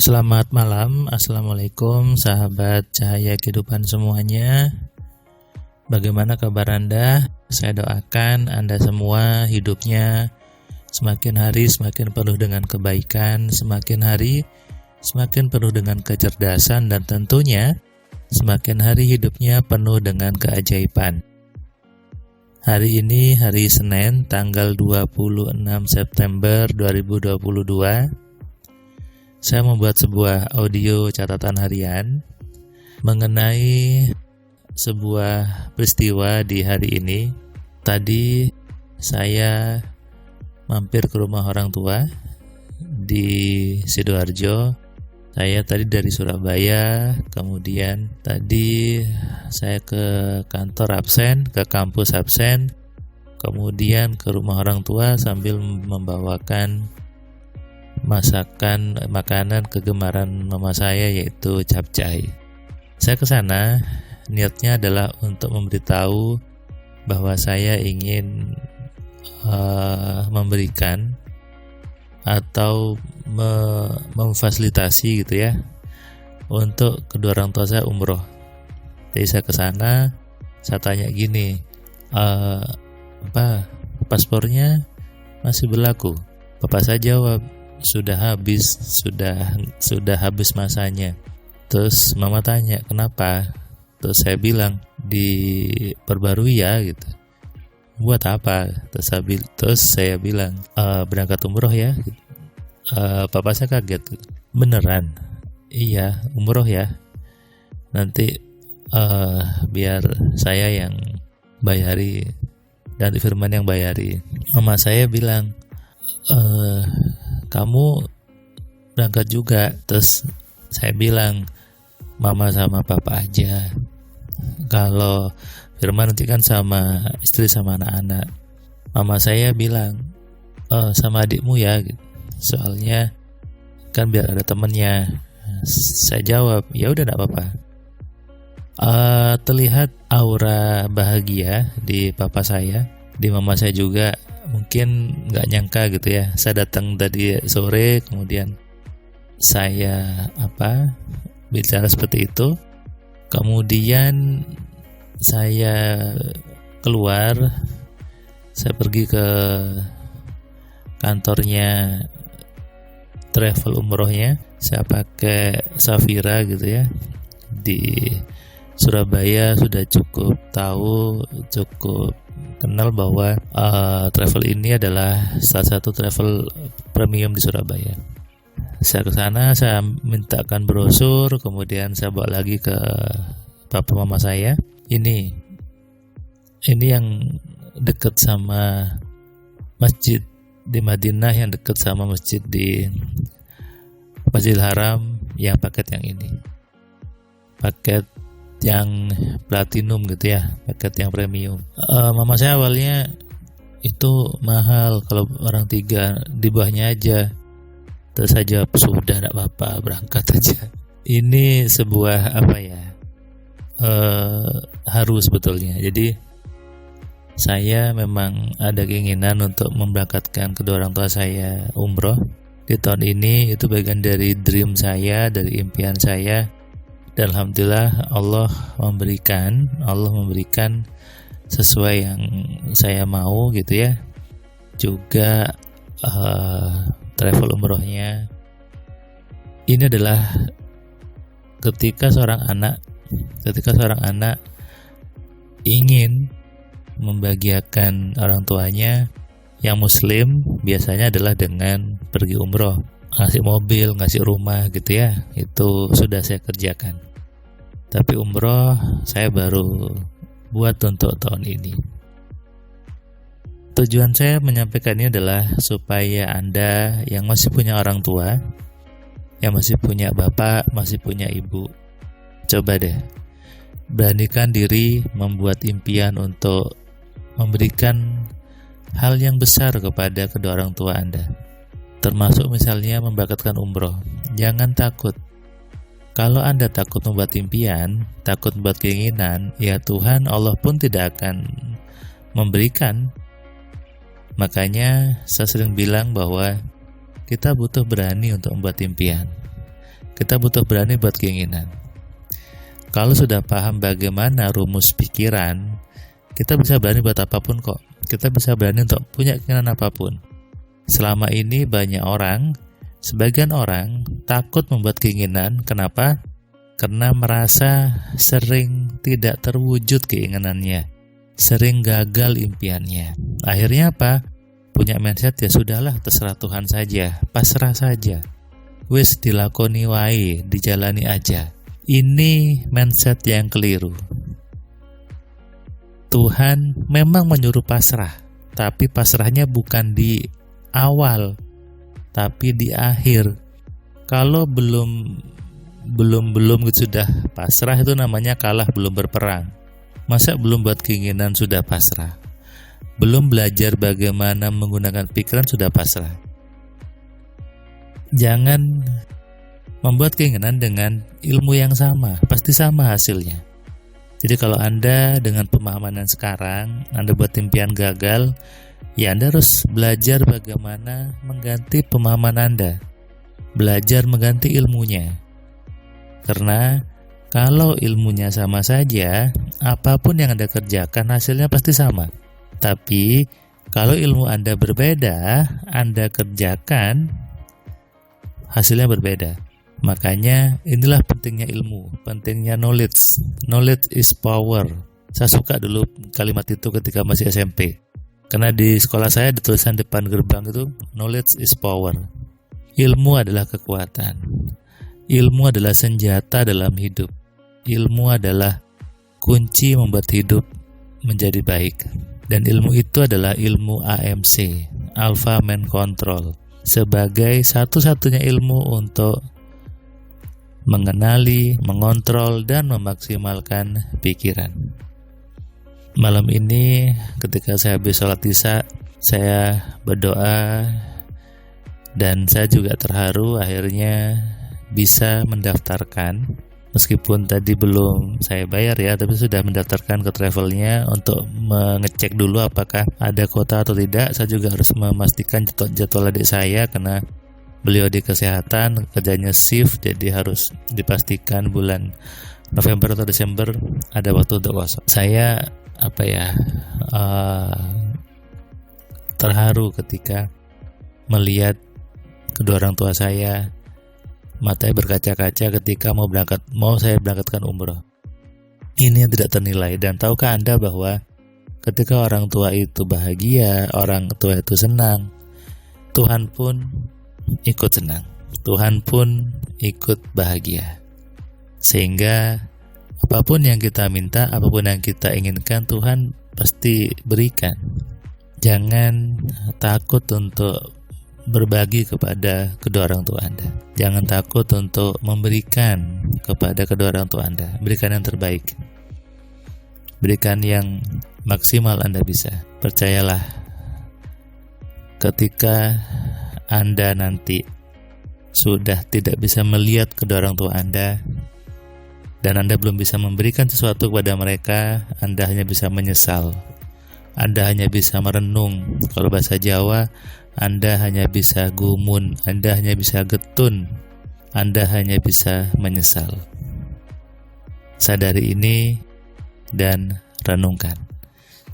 Selamat malam, Assalamualaikum sahabat cahaya kehidupan semuanya. Bagaimana kabar Anda? Saya doakan Anda semua hidupnya semakin hari semakin penuh dengan kebaikan, semakin hari semakin penuh dengan kecerdasan, dan tentunya semakin hari hidupnya penuh dengan keajaiban. Hari ini hari Senin tanggal 26 September 2022. Saya membuat sebuah audio catatan harian mengenai sebuah peristiwa di hari ini. Tadi saya mampir ke rumah orang tua di Sidoarjo. Saya tadi dari Surabaya, kemudian tadi saya ke kantor absen, ke kampus absen, kemudian ke rumah orang tua sambil membawakan masakan makanan kegemaran mama saya, yaitu capcay. Saya ke sana niatnya adalah untuk memberitahu bahwa saya ingin memberikan atau memfasilitasi gitu ya untuk kedua orang tua saya umroh. Jadi saya ke sana, saya tanya gini, paspornya masih berlaku? Bapak saya jawab, sudah habis masanya. Terus mama tanya, kenapa? Terus saya bilang, diperbarui ya gitu. Buat apa? Terus saya bilang, berangkat umroh ya gitu. Papa saya kaget, beneran? Iya, umroh ya. Nanti biar saya yang bayari, dan Firman yang bayari. Mama saya bilang, kamu berangkat juga? Terus saya bilang, mama sama papa aja, kalau Firman nanti kan sama istri sama anak-anak. Mama saya bilang, sama adikmu ya, soalnya kan biar ada temennya. Saya jawab, ya udah gak apa-apa. Terlihat aura bahagia di papa saya, di mama saya juga. Mungkin nggak nyangka gitu ya, saya datang tadi sore, kemudian saya bicara seperti itu, kemudian saya keluar, saya pergi ke kantornya travel umrohnya. Saya pakai Safira gitu ya, di Surabaya sudah cukup kenal bahwa travel ini adalah salah satu travel premium di Surabaya. Saya ke sana, saya mintakan brosur, kemudian saya bawa lagi ke papa mama saya. Ini yang dekat sama masjid di Madinah, yang dekat sama masjid di Masjidil Haram, yang paket yang ini. Paket yang platinum gitu ya, paket yang premium. Mama saya awalnya itu mahal, kalau orang 3 di bawahnya aja. Terus saya jawab, sudah gak apa-apa, berangkat aja. Ini sebuah harus sebetulnya. Jadi saya memang ada keinginan untuk memberangkatkan kedua orang tua saya umroh di tahun ini. Itu bagian dari dream saya, dari impian saya. Dan alhamdulillah Allah memberikan sesuai yang saya mau gitu ya. Juga travel umrohnya ini adalah ketika seorang anak ingin membahagiakan orang tuanya yang muslim, biasanya adalah dengan pergi umroh. Ngasih mobil, ngasih rumah gitu ya, itu sudah saya kerjakan. Tapi umroh saya baru buat untuk tahun ini. Tujuan saya menyampaikan ini adalah supaya Anda yang masih punya orang tua, yang masih punya bapak, masih punya ibu, coba deh beranikan diri membuat impian untuk memberikan hal yang besar kepada kedua orang tua Anda. Termasuk misalnya memberangkatkan umroh. Jangan takut. Kalau Anda takut membuat impian, takut membuat keinginan, ya Tuhan Allah pun tidak akan memberikan. Makanya saya sering bilang bahwa kita butuh berani untuk membuat impian. kita butuh berani buat keinginan. Kalau sudah paham bagaimana rumus pikiran, kita bisa berani buat apapun kok. Kita bisa berani untuk punya keinginan apapun. Selama ini sebagian orang takut membuat keinginan. Kenapa? Karena merasa sering tidak terwujud keinginannya, sering gagal impiannya. Akhirnya apa? Punya mindset, ya sudahlah, terserah Tuhan saja, pasrah saja. Wis dilakoni wae, dijalani aja. Ini mindset yang keliru. Tuhan memang menyuruh pasrah, tapi pasrahnya bukan di awal, tapi di akhir. Kalau belum sudah pasrah, itu namanya kalah, belum berperang. Masa belum buat keinginan sudah pasrah? Belum belajar bagaimana menggunakan pikiran sudah pasrah? Jangan membuat keinginan dengan ilmu yang sama, pasti sama hasilnya. Jadi kalau Anda dengan pemahaman yang sekarang, Anda buat impian gagal, ya Anda harus belajar bagaimana mengganti pemahaman Anda, belajar mengganti ilmunya. Karena kalau ilmunya sama saja, apapun yang Anda kerjakan hasilnya pasti sama. Tapi kalau ilmu Anda berbeda, Anda kerjakan, hasilnya berbeda. Makanya inilah pentingnya ilmu, pentingnya knowledge. Knowledge is power. Saya suka dulu kalimat itu ketika masih SMP. Karena di sekolah saya di tulisan depan gerbang itu, knowledge is power. Ilmu adalah kekuatan. Ilmu adalah senjata dalam hidup. Ilmu adalah kunci membuat hidup menjadi baik. Dan ilmu itu adalah ilmu AMC, Alpha Mind Control, sebagai satu-satunya ilmu untuk mengenali, mengontrol, dan memaksimalkan pikiran. Malam ini ketika saya habis sholat isya, saya berdoa dan saya juga terharu akhirnya bisa mendaftarkan, meskipun tadi belum saya bayar ya, tapi sudah mendaftarkan ke travelnya untuk mengecek dulu apakah ada kuota atau tidak. Saya juga harus memastikan jadwal adik saya karena beliau di kesehatan, kerjanya shift, jadi harus dipastikan bulan November atau Desember ada waktu untuk kosong. Saya terharu ketika melihat kedua orang tua saya matanya berkaca-kaca ketika mau saya berangkatkan umroh. Ini yang tidak ternilai. Dan tahukah Anda bahwa ketika orang tua itu bahagia, orang tua itu senang, Tuhan pun ikut senang, Tuhan pun ikut bahagia. Sehingga apapun yang kita minta, apapun yang kita inginkan, Tuhan pasti berikan. Jangan takut untuk berbagi kepada kedua orang tua Anda. Jangan takut untuk memberikan kepada kedua orang tua Anda. Berikan yang terbaik. Berikan yang maksimal Anda bisa. Percayalah, ketika Anda nanti sudah tidak bisa melihat kedua orang tua Anda dan Anda belum bisa memberikan sesuatu kepada mereka, Anda hanya bisa menyesal. Anda hanya bisa merenung. Kalau bahasa Jawa, Anda hanya bisa gumun, Anda hanya bisa getun, Anda hanya bisa menyesal. Sadari ini dan renungkan.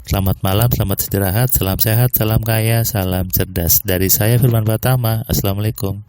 Selamat malam, selamat istirahat, salam sehat, salam kaya, salam cerdas. Dari saya Firman Pratama, Assalamualaikum.